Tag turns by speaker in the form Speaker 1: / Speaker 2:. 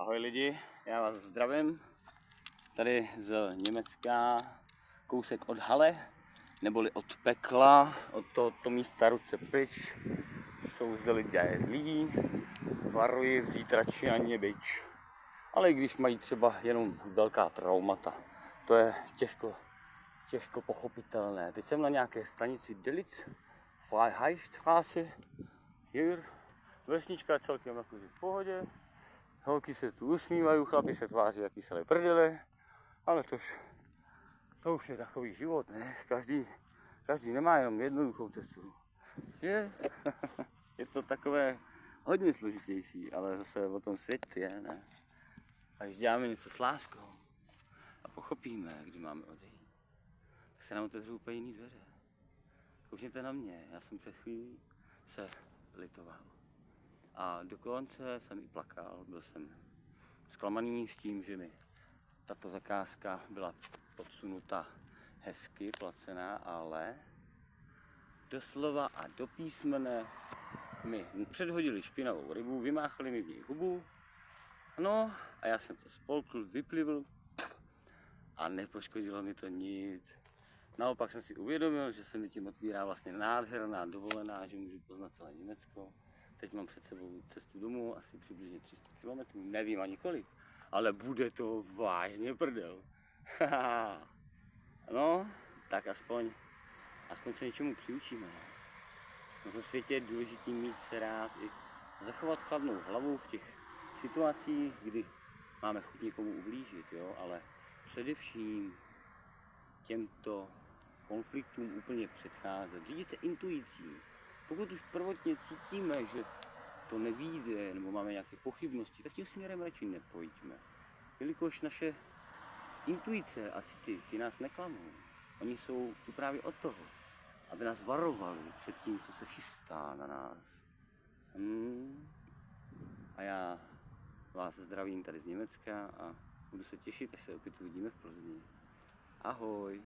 Speaker 1: Ahoj lidi, já vás zdravím. Tady z Německa, kousek od Halle, neboli od pekla, od tohoto místa ruce pryč. Jsou zde lidé zlí, varuji vzít radši ani bič. Ale i když mají třeba jenom velká traumata, to je těžko pochopitelné. Teď jsem na nějaké stanici Delitzsch, Freiheitstraße, hier, vesnička celkem jako v pohodě. Holky se tu usmívají, chlapi se tváří jak kyselé prdele, ale to už je takový život, ne? Každý nemá jenom jednoduchou cestu. Je to takové hodně složitější, ale zase o tom svět je, ne? A když děláme něco s láskou a pochopíme, kdy máme odejít, tak se nám otevřou úplně jiný dveře. Koukněte na mě, já jsem před chvílí se litoval. A dokonce jsem i plakal, byl jsem zklamaný s tím, že mi tato zakázka byla podsunuta hezky, placená, ale doslova a do písmene mi předhodili špinavou rybu, vymáchali mi v ní hubu, no a já jsem to spolkl, vyplivl a nepoškodilo mi to nic. Naopak jsem si uvědomil, že se mi tím otvírá vlastně nádherná dovolená, že můžu poznat celé Německo. Teď mám před sebou cestu domů, asi přibližně 300 km, nevím ani kolik, ale bude to vážně prdel. No, tak aspoň se něčemu přiučíme. Na tom světě je důležité mít se rád i zachovat chladnou hlavu v těch situacích, kdy máme chuť někomu ublížit, jo, ale především těmto konfliktům úplně předcházet. Řídit se intuicí. Pokud už prvotně cítíme, že to nevyjde, nebo máme nějaké pochybnosti, tak tím směrem radši nepojďme. Jelikož naše intuice a city, ty nás neklamou. Oni jsou tu právě od toho, aby nás varovali před tím, co se chystá na nás. A já vás zdravím tady z Německa a budu se těšit, až se opět uvidíme v Plzni. Ahoj!